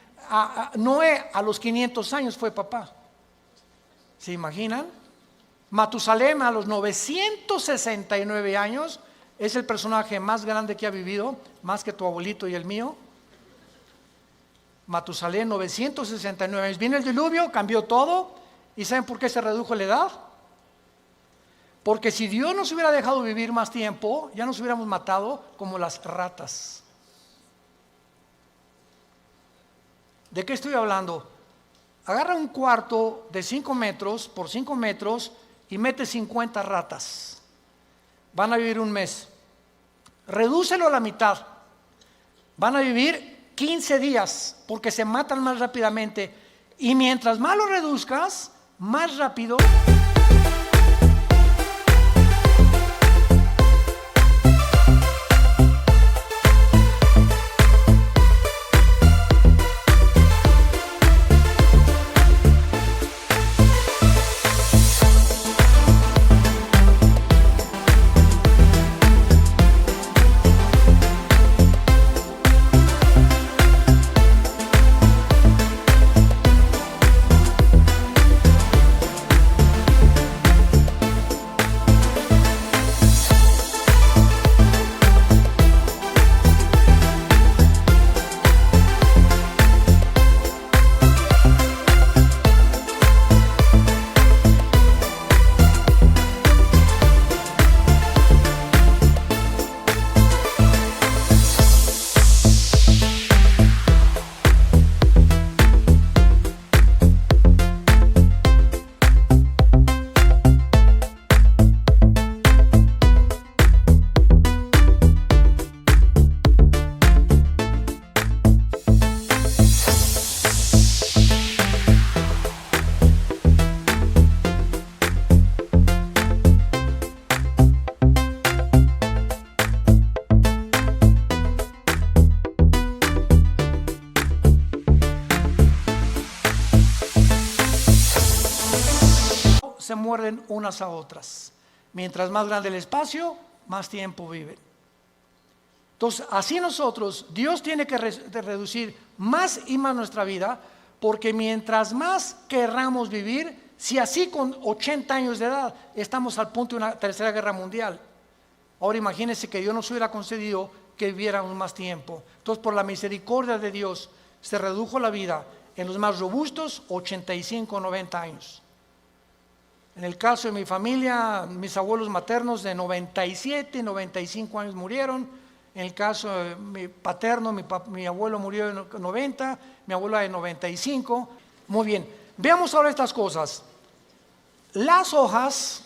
Speaker 1: Noé a los 500 años fue papá. ¿Se imaginan? Matusalem a los 969 años es el personaje más grande que ha vivido, más que tu abuelito y el mío. Matusalem, 969 años. Viene el diluvio, cambió todo. ¿Y saben por qué se redujo la edad? Porque si Dios nos hubiera dejado vivir más tiempo, ya nos hubiéramos matado como las ratas. ¿De qué estoy hablando? Agarra un cuarto de 5 metros por 5 metros y mete 50 ratas. Van a vivir un mes. Redúcelo a la mitad. Van a vivir 15 días porque se matan más rápidamente. Y mientras más lo reduzcas, más rápido. Se muerden unas a otras. Mientras más grande el espacio, más tiempo viven. Entonces, así nosotros, Dios tiene que reducir más y más nuestra vida, porque mientras más querramos vivir, si así con 80 años de edad estamos al punto de una tercera guerra mundial, ahora imagínense que Dios nos hubiera concedido que viviéramos más tiempo. Entonces, por la misericordia de Dios, se redujo la vida en los más robustos, 85, 90 años. En el caso de mi familia, mis abuelos maternos de 97, 95 años murieron. En el caso de mi paterno, mi abuelo murió de 90, mi abuela de 95. Muy bien, veamos ahora estas cosas. Las hojas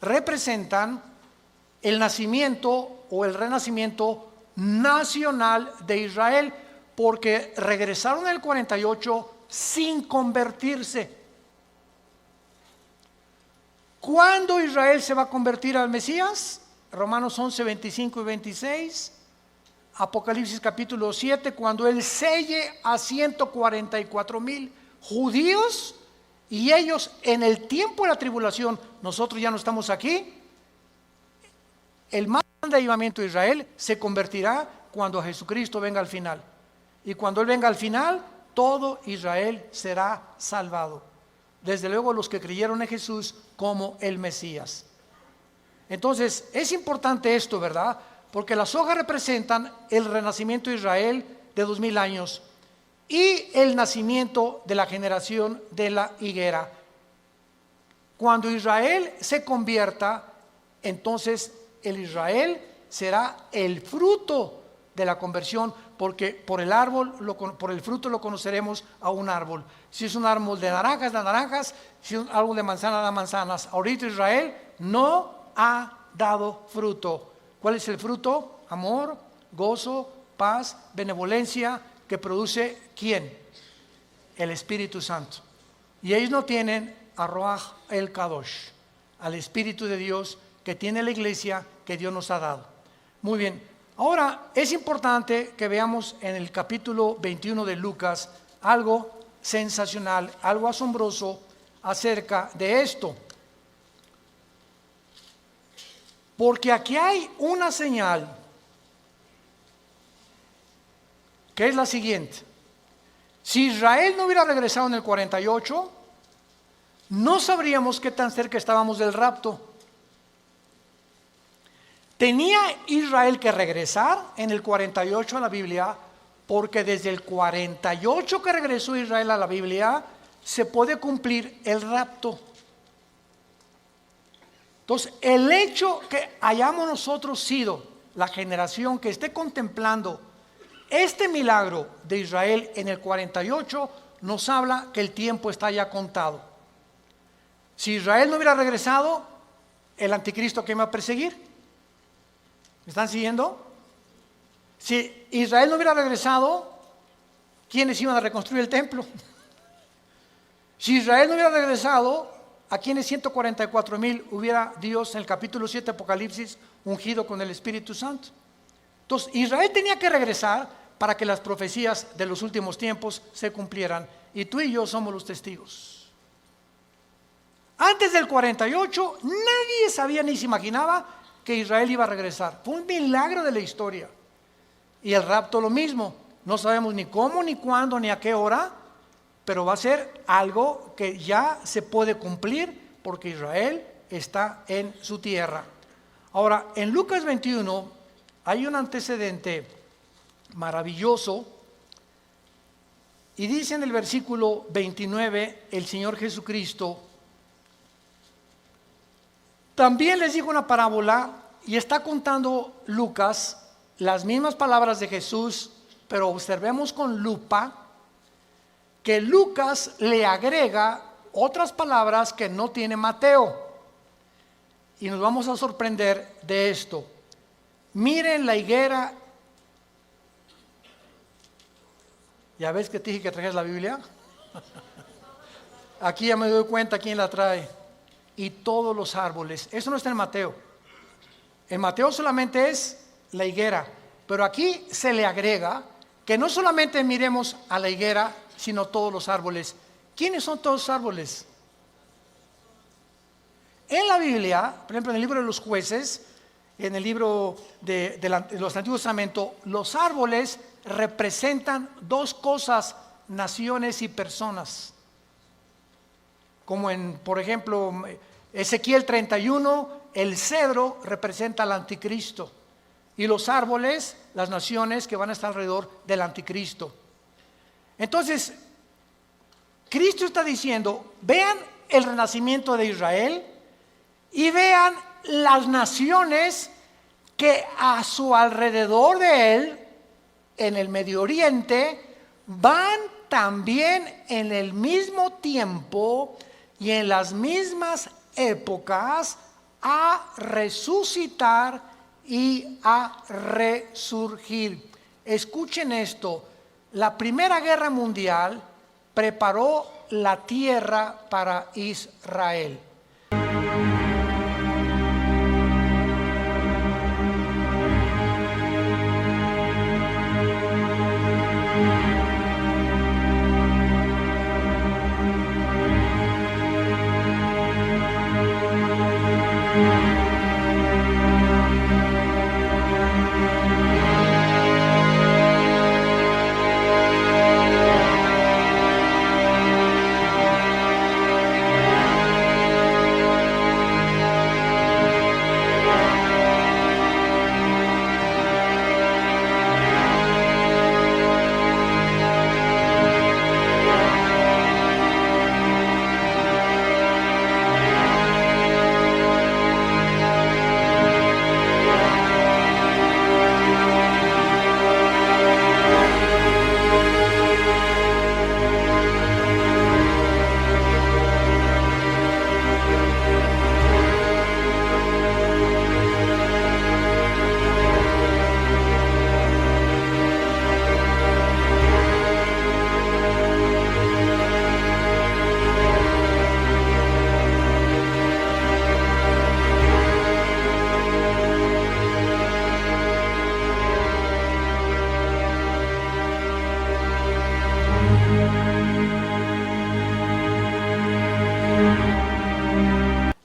Speaker 1: representan el nacimiento o el renacimiento nacional de Israel, porque regresaron en el 48 sin convertirse. ¿Cuándo Israel se va a convertir al Mesías? Romanos 11, 25 y 26. Apocalipsis capítulo 7, cuando Él selle a 144,000 judíos y ellos en el tiempo de la tribulación, nosotros ya no estamos aquí, el más grande avivamiento de Israel se convertirá cuando Jesucristo venga al final. Y cuando Él venga al final, todo Israel será salvado. Desde luego los que creyeron en Jesús como el Mesías. Entonces, es importante esto, ¿verdad? Porque las hojas representan el renacimiento de Israel de 2000 años y el nacimiento de la generación de la higuera. Cuando Israel se convierta, entonces el Israel será el fruto de la conversión, porque por el árbol, por el fruto lo conoceremos a un árbol. Si es un árbol de naranjas, da naranjas; si es un árbol de manzana, da manzanas. Ahorita Israel no ha dado fruto. ¿Cuál es el fruto? Amor, gozo, paz, benevolencia, que produce ¿quién? El Espíritu Santo. Y ellos no tienen a Ruach el Kadosh, al Espíritu de Dios que tiene la iglesia que Dios nos ha dado. Muy bien, ahora es importante que veamos en el capítulo 21 de Lucas algo sensacional, algo asombroso acerca de esto. Porque aquí hay una señal que es la siguiente. Si Israel no hubiera regresado en el 48, no sabríamos qué tan cerca estábamos del rapto. Tenía Israel que regresar en el 48 a la Biblia, porque desde el 48 que regresó Israel a la Biblia, se puede cumplir el rapto. Entonces, el hecho que hayamos nosotros sido la generación que esté contemplando este milagro de Israel en el 48, nos habla que el tiempo está ya contado. Si Israel no hubiera regresado, el anticristo que iba a perseguir. ¿Me están siguiendo? Si Israel no hubiera regresado, ¿quiénes iban a reconstruir el templo? Si Israel no hubiera regresado, ¿a quiénes 144,000 hubiera Dios en el capítulo 7 Apocalipsis ungido con el Espíritu Santo? Entonces Israel tenía que regresar para que las profecías de los últimos tiempos se cumplieran, y tú y yo somos los testigos. Antes del 48 nadie sabía ni se imaginaba que Israel iba a regresar. Fue un milagro de la historia. Y el rapto lo mismo. No sabemos ni cómo, ni cuándo, ni a qué hora, pero va a ser algo que ya se puede cumplir porque Israel está en su tierra. Ahora, en Lucas 21 hay un antecedente maravilloso, y dice en el versículo 29 el Señor Jesucristo: también les dijo una parábola, y está contando Lucas las mismas palabras de Jesús, pero observemos con lupa que Lucas le agrega otras palabras que no tiene Mateo, y nos vamos a sorprender de esto. Miren la higuera. ¿Ya ves que te dije que trajeras la Biblia? Aquí ya me doy cuenta quién la trae. Y todos los árboles. Eso no está en Mateo. En Mateo solamente es la higuera. Pero aquí se le agrega que no solamente miremos a la higuera, sino todos los árboles. ¿Quiénes son todos los árboles? En la Biblia, por ejemplo en el libro de los jueces, en el libro de los Antiguos Testamentos, los árboles representan dos cosas: naciones y personas. Como por ejemplo, Ezequiel 31, el cedro representa al anticristo, y los árboles, las naciones que van a estar alrededor del anticristo. Entonces, Cristo está diciendo: vean el renacimiento de Israel y vean las naciones que a su alrededor de él, en el Medio Oriente, van también en el mismo tiempo y en las mismas épocas a resucitar y a resurgir. Escuchen esto: la Primera Guerra Mundial preparó la tierra para Israel.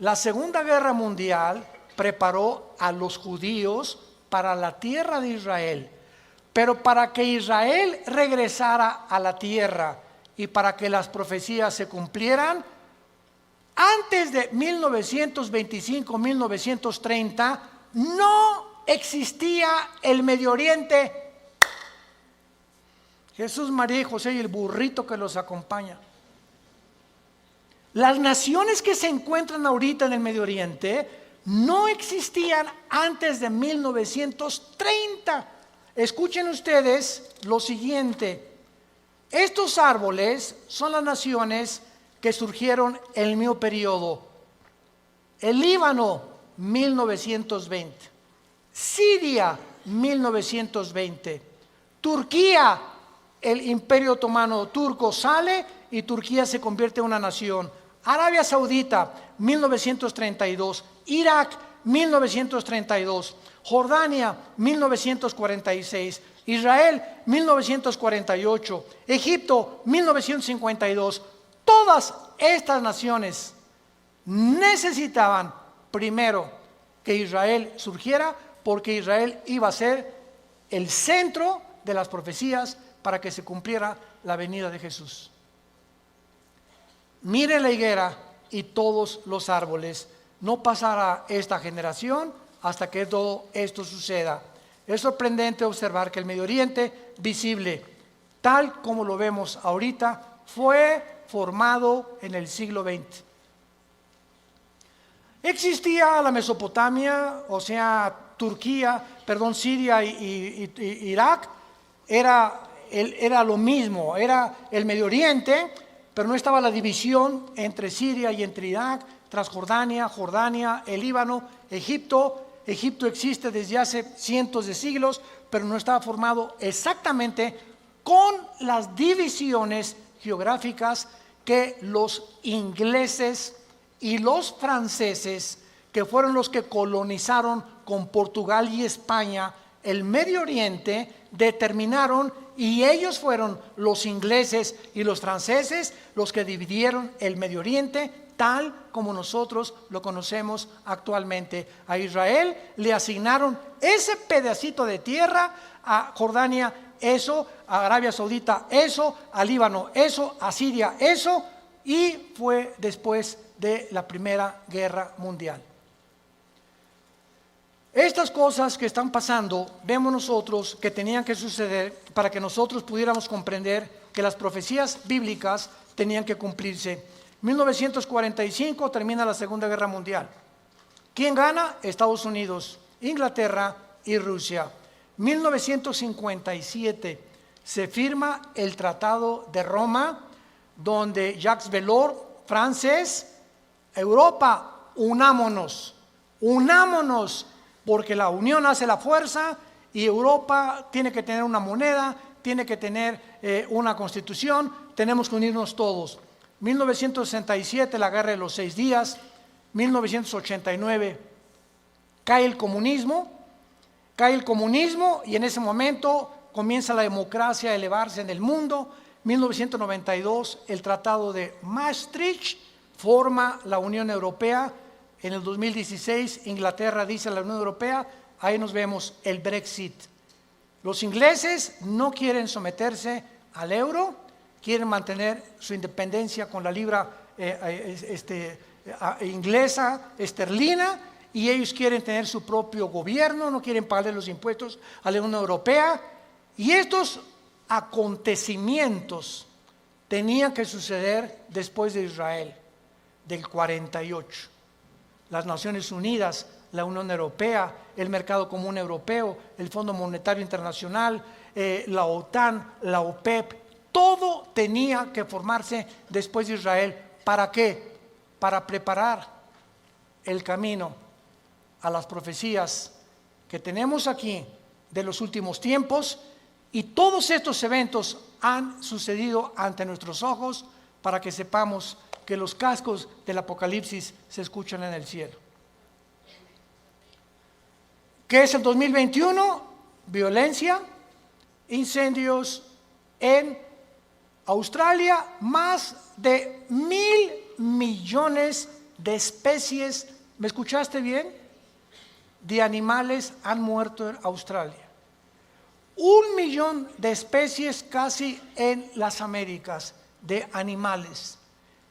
Speaker 1: La Segunda Guerra Mundial preparó a los judíos para la tierra de Israel, pero para que Israel regresara a la tierra y para que las profecías se cumplieran, antes de 1925-1930 no existía el Medio Oriente. Jesús, María y José y el burrito que los acompaña. Las naciones que se encuentran ahorita en el Medio Oriente no existían antes de 1930. Escuchen ustedes lo siguiente. Estos árboles son las naciones que surgieron en el mismo periodo. El Líbano, 1920. Siria, 1920. Turquía, el Imperio Otomano turco sale y Turquía se convierte en una nación. Arabia Saudita, 1932. Irak, 1932. Jordania, 1946. Israel, 1948. Egipto, 1952. Todas estas naciones necesitaban primero que Israel surgiera, porque Israel iba a ser el centro de las profecías para que se cumpliera la venida de Jesús. Mire la higuera y todos los árboles. No pasará esta generación hasta que todo esto suceda. Es sorprendente observar que el Medio Oriente visible, tal como lo vemos ahorita, fue formado en el siglo XX. Existía la Mesopotamia, o sea, Siria y Irak, era lo mismo, era el Medio Oriente, pero no estaba la división entre Siria y entre Irak, Transjordania, Jordania, el Líbano, Egipto. Egipto existe desde hace cientos de siglos, pero no estaba formado exactamente con las divisiones geográficas que los ingleses y los franceses, que fueron los que colonizaron con Portugal y España el Medio Oriente, determinaron, y ellos fueron los ingleses y los franceses los que dividieron el Medio Oriente tal como nosotros lo conocemos actualmente. A Israel le asignaron ese pedacito de tierra, a Jordania eso, a Arabia Saudita eso, a Líbano eso, a Siria eso, y fue después de la Primera Guerra Mundial. Estas cosas que están pasando, vemos nosotros que tenían que suceder para que nosotros pudiéramos comprender que las profecías bíblicas tenían que cumplirse. 1945 termina la Segunda Guerra Mundial. ¿Quién gana? Estados Unidos, Inglaterra y Rusia. 1957 se firma el Tratado de Roma, donde Jacques Delors, francés, Europa, unámonos, porque la unión hace la fuerza y Europa tiene que tener una moneda, tiene que tener una constitución, tenemos que unirnos todos. 1967, la Guerra de los 6 días. 1989, cae el comunismo y en ese momento comienza la democracia a elevarse en el mundo. 1992, el Tratado de Maastricht forma la Unión Europea. En el 2016, Inglaterra dice a la Unión Europea, ahí nos vemos el Brexit. Los ingleses no quieren someterse al euro, quieren mantener su independencia con la libra inglesa, esterlina, y ellos quieren tener su propio gobierno, no quieren pagarle los impuestos a la Unión Europea. Y estos acontecimientos tenían que suceder después de Israel, del 48. Las Naciones Unidas, la Unión Europea, el Mercado Común Europeo, el Fondo Monetario Internacional, la OTAN, la OPEP, todo tenía que formarse después de Israel. ¿Para qué? Para preparar el camino a las profecías que tenemos aquí de los últimos tiempos, y todos estos eventos han sucedido ante nuestros ojos para que sepamos que los cascos del Apocalipsis se escuchan en el cielo. ¿Qué es el 2021? Violencia, incendios en Australia, más de 1,000 millones de especies, ¿me escuchaste bien?, de animales han muerto en Australia. 1 millón de especies casi en las Américas de animales.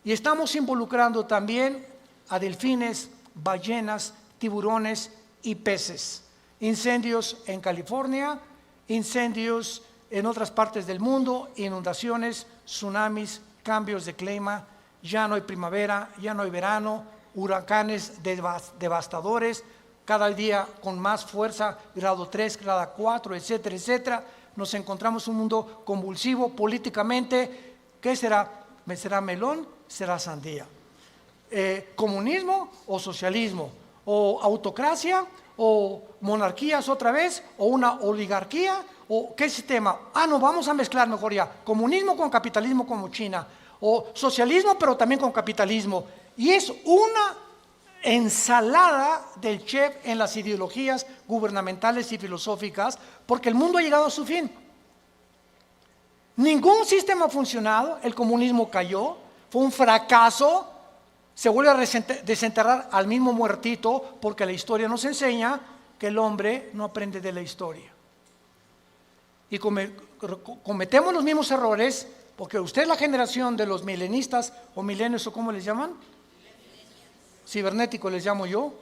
Speaker 1: Y estamos involucrando también a delfines, ballenas, tiburones y peces. Incendios en California, incendios en otras partes del mundo, inundaciones, tsunamis, cambios de clima, ya no hay primavera, ya no hay verano, huracanes devastadores, cada día con más fuerza, grado 3, grado 4, etcétera, etcétera. Nos encontramos en un mundo convulsivo políticamente. ¿Qué será? ¿Será melón? ¿Será sandía? ¿Comunismo o socialismo? ¿O autocracia? ¿O monarquías otra vez? ¿O una oligarquía? ¿O qué sistema? No, vamos a mezclar mejor ya. Comunismo con capitalismo como China. O socialismo pero también con capitalismo. Y es una ensalada del chef en las ideologías gubernamentales y filosóficas, porque el mundo ha llegado a su fin. Ningún sistema ha funcionado, el comunismo cayó, fue un fracaso, se vuelve a desenterrar al mismo muertito, porque la historia nos enseña que el hombre no aprende de la historia. Y cometemos los mismos errores, porque usted es la generación de los milenistas o milenios, o ¿cómo les llaman? Cibernético les llamo yo,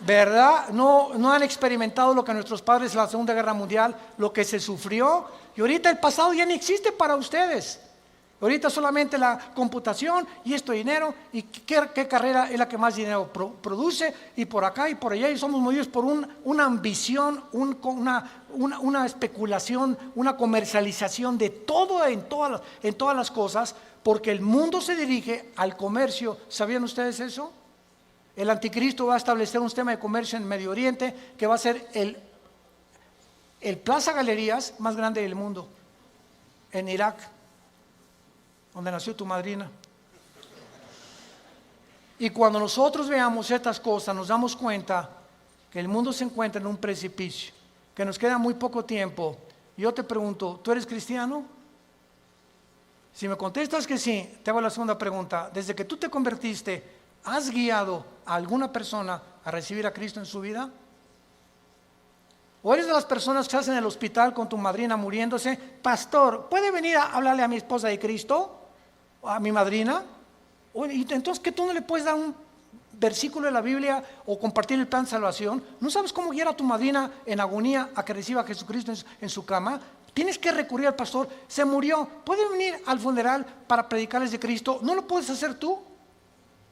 Speaker 1: ¿verdad? No han experimentado lo que nuestros padres en la Segunda Guerra Mundial, lo que se sufrió, y ahorita el pasado ya no existe para ustedes. Ahorita solamente la computación y esto dinero, y qué carrera es la que más dinero produce, y por acá y por allá, y somos movidos por una ambición, una especulación, una comercialización de todo en todas las cosas, porque el mundo se dirige al comercio. ¿Sabían ustedes eso? El anticristo va a establecer un sistema de comercio en Medio Oriente que va a ser el Plaza Galerías más grande del mundo, en Irak, donde nació tu madrina. Y cuando nosotros veamos estas cosas, nos damos cuenta que el mundo se encuentra en un precipicio, que nos queda muy poco tiempo. Yo te pregunto, ¿tú eres cristiano? Si me contestas que sí, te hago la segunda pregunta. Desde que tú te convertiste, ¿has guiado a alguna persona a recibir a Cristo en su vida? ¿O eres de las personas que estás en el hospital con tu madrina muriéndose? Pastor, ¿puede venir a hablarle a mi esposa de Cristo? ¿O a mi madrina? ¿Y entonces que tú no le puedes dar un versículo de la Biblia o compartir el plan de salvación? ¿No sabes cómo guiar a tu madrina en agonía a que reciba a Jesucristo en su cama? Tienes que recurrir al pastor. Se murió, ¿puede venir al funeral para predicarles de Cristo? ¿No lo puedes hacer tú?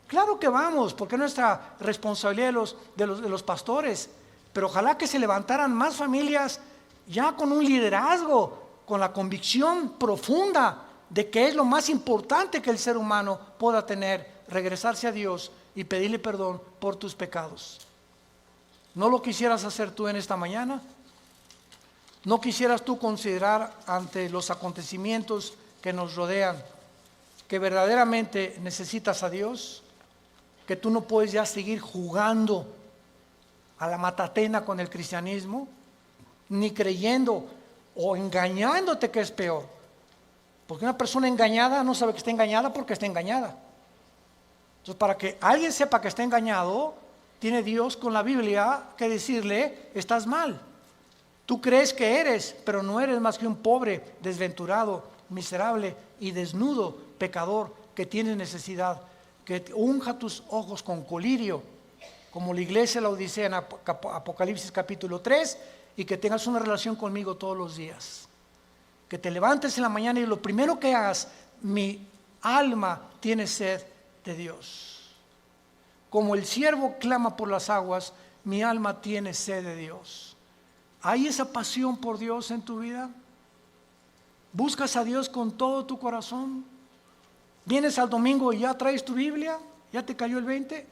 Speaker 1: Claro que vamos, porque es nuestra responsabilidad de los pastores. Pero ojalá que se levantaran más familias ya con un liderazgo, con la convicción profunda de que es lo más importante que el ser humano pueda tener, regresarse a Dios y pedirle perdón por tus pecados. ¿No lo quisieras hacer tú en esta mañana? ¿No quisieras tú considerar ante los acontecimientos que nos rodean que verdaderamente necesitas a Dios? Que tú no puedes ya seguir jugando a la matatena con el cristianismo, ni creyendo o engañándote, que es peor. Porque una persona engañada no sabe que está engañada porque está engañada. Entonces, para que alguien sepa que está engañado, tiene Dios con la Biblia que decirle: estás mal. Tú crees que eres, pero no eres más que un pobre, desventurado, miserable y desnudo pecador que tiene necesidad. Que unja tus ojos con colirio, como la iglesia de la Odisea en Apocalipsis capítulo 3, y que tengas una relación conmigo todos los días. Que te levantes en la mañana y lo primero que hagas: mi alma tiene sed de Dios. Como el siervo clama por las aguas, mi alma tiene sed de Dios. ¿Hay esa pasión por Dios en tu vida? ¿Buscas a Dios con todo tu corazón? ¿Vienes al domingo y ya traes tu Biblia? ¿Ya te cayó el 20?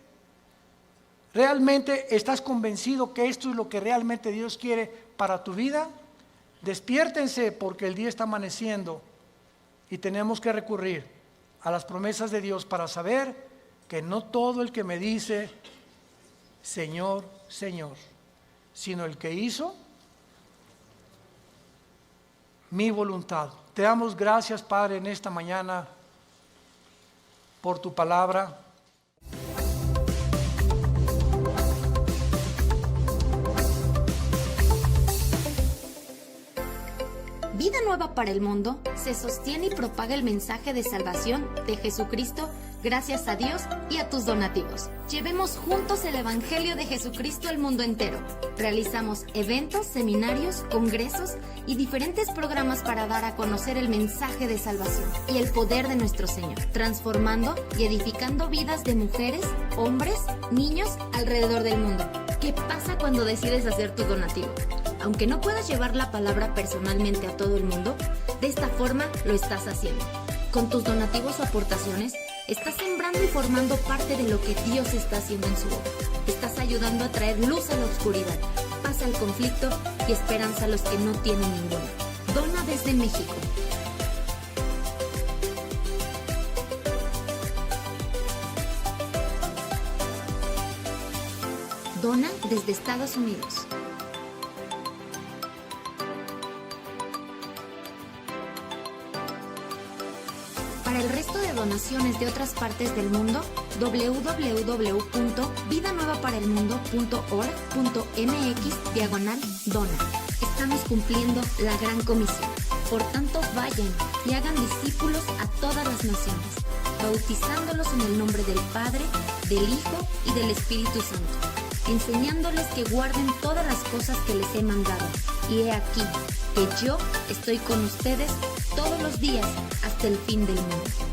Speaker 1: ¿Realmente estás convencido que esto es lo que realmente Dios quiere para tu vida? Despiértense, porque el día está amaneciendo y tenemos que recurrir a las promesas de Dios para saber que no todo el que me dice Señor, Señor, sino el que hizo mi voluntad. Te damos gracias, Padre, en esta mañana por tu palabra.
Speaker 3: Vida Nueva para el Mundo se sostiene y propaga el mensaje de salvación de Jesucristo gracias a Dios y a tus donativos. Llevemos juntos el Evangelio de Jesucristo al mundo entero. Realizamos eventos, seminarios, congresos y diferentes programas para dar a conocer el mensaje de salvación y el poder de nuestro Señor, transformando y edificando vidas de mujeres, hombres, niños alrededor del mundo. ¿Qué pasa cuando decides hacer tu donativo? Aunque no puedas llevar la palabra personalmente a todo el mundo, de esta forma lo estás haciendo. Con tus donativos o aportaciones, estás sembrando y formando parte de lo que Dios está haciendo en su obra. Estás ayudando a traer luz a la oscuridad, paz al conflicto y esperanza a los que no tienen ninguna. Dona desde México. Dona desde Estados Unidos. Para el resto de donaciones de otras partes del mundo, www.vidanuevaparelmundo.org.mx/dona. Estamos cumpliendo la gran comisión. Por tanto, vayan y hagan discípulos a todas las naciones, bautizándolos en el nombre del Padre, del Hijo y del Espíritu Santo, enseñándoles que guarden todas las cosas que les he mandado. Y he aquí que yo estoy con ustedes todos los días hasta el fin del mundo.